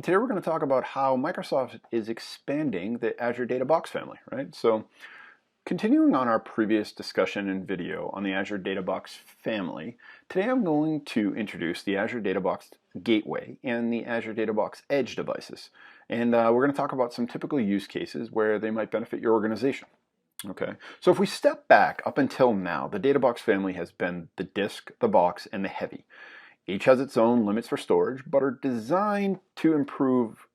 Today we're going to talk about how Microsoft is expanding the Azure Data Box family, right? So continuing on our previous discussion and video on the Azure Data Box family, today I'm going to introduce the Azure Data Box Gateway and the Azure Data Box Edge devices. And we're going to talk about some typical use cases where they might benefit your organization. Okay, so if we step back up until now, the Data Box family has been the disk, the box, and the heavy. Each has its own limits for storage, but are designed to improve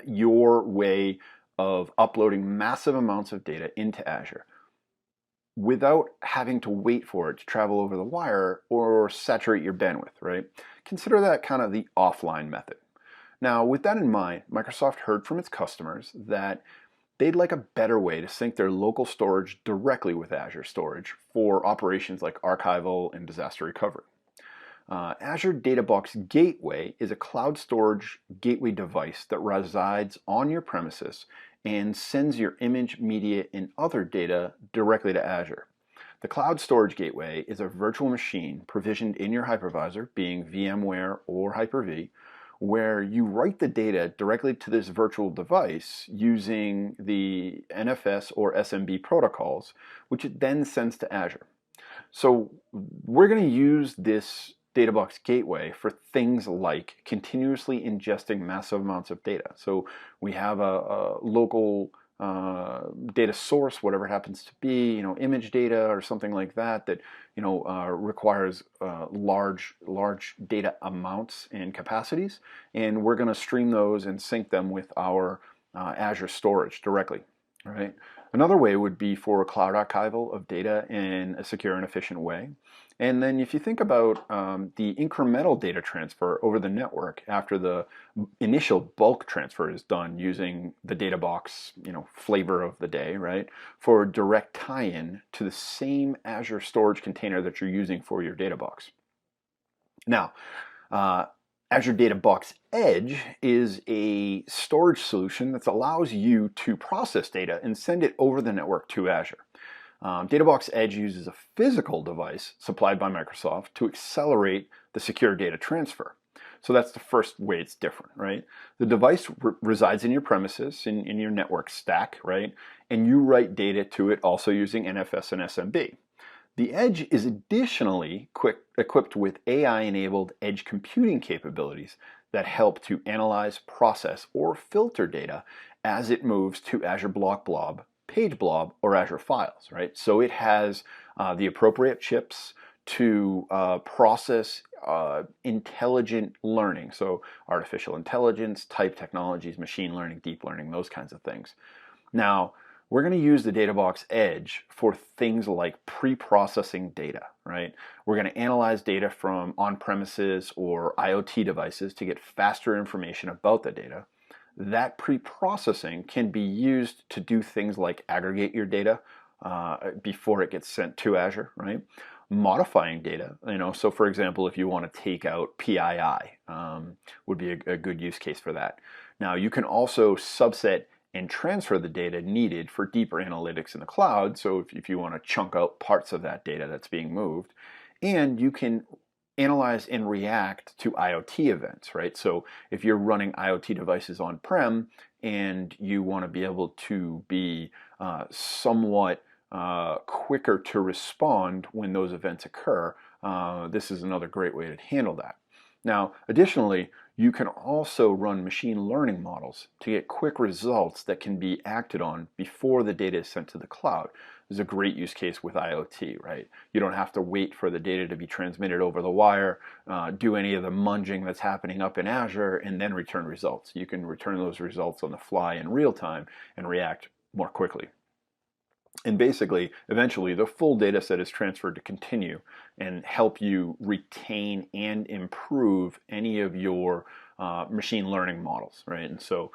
your way of uploading massive amounts of data into Azure without having to wait for it to travel over the wire or saturate your bandwidth, right? Consider that kind of the offline method. Now, with that in mind, Microsoft heard from its customers that they'd like a better way to sync their local storage directly with Azure Storage for operations like archival and disaster recovery. Azure Data Box Gateway is a cloud storage gateway device that resides on your premises and sends your image, media, and other data directly to Azure. The Cloud Storage Gateway is a virtual machine provisioned in your hypervisor, being VMware or Hyper-V, where you write the data directly to this virtual device using the NFS or SMB protocols, which it then sends to Azure. So we're going to use this Data Box Gateway for things like continuously ingesting massive amounts of data. So we have a local data source, whatever it happens to be, image data or something like that, that requires large data amounts and capacities, and we're going to stream those and sync them with our Azure storage directly. Right. Another way would be for cloud archival of data in a secure and efficient way. And then if you think about the incremental data transfer over the network after the initial bulk transfer is done using the data box, flavor of the day, right, for direct tie-in to the same Azure storage container that you're using for your data box. Now, Azure Data Box Edge is a storage solution that allows you to process data and send it over the network to Azure. Data Box Edge uses a physical device supplied by Microsoft to accelerate the secure data transfer. So that's the first way it's different, right? The device resides in your premises, in your network stack, right? And you write data to it also using NFS and SMB. The Edge is additionally equipped with AI-enabled edge computing capabilities that help to analyze, process, or filter data as it moves to Azure Block Blob, Page Blob, or Azure Files, right? So it has the appropriate chips to process intelligent learning, so artificial intelligence, type technologies, machine learning, deep learning, those kinds of things. Now, we're going to use the Data Box Edge for things like pre-processing data, right? We're going to analyze data from on-premises or IoT devices to get faster information about the data. That pre-processing can be used to do things like aggregate your data before it gets sent to Azure, right? Modifying data, so for example, if you want to take out PII, would be a good use case for that. Now, you can also subset and transfer the data needed for deeper analytics in the cloud. So if you want to chunk out parts of that data that's being moved, and you can analyze and react to IoT events, right? So if you're running IoT devices on-prem and you want to be able to be somewhat quicker to respond when those events occur, this is another great way to handle that. Now, additionally, you can also run machine learning models to get quick results that can be acted on before the data is sent to the cloud. This is a great use case with IoT, right? You don't have to wait for the data to be transmitted over the wire, do any of the munging that's happening up in Azure, and then return results. You can return those results on the fly in real time and react more quickly. And basically, eventually, the full data set is transferred to continue and help you retain and improve any of your machine learning models, right? And so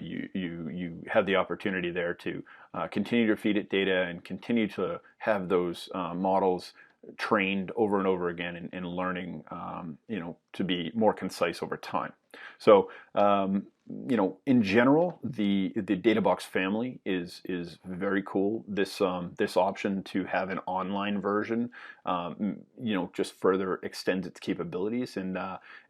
you have the opportunity there to continue to feed it data and continue to have those models trained over and over again and learning, to be more concise over time. So in general, the Data Box family is very cool. This option to have an online version, just further extends its capabilities, and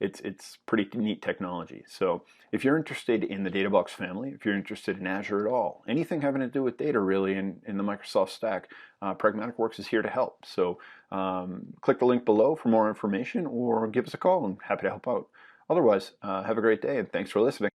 it's pretty neat technology. So if you're interested in the Data Box family, if you're interested in Azure at all, anything having to do with data really in the Microsoft stack, Pragmatic Works is here to help. So click the link below for more information, or give us a call. I'm happy to help out. Otherwise, have a great day, and thanks for listening.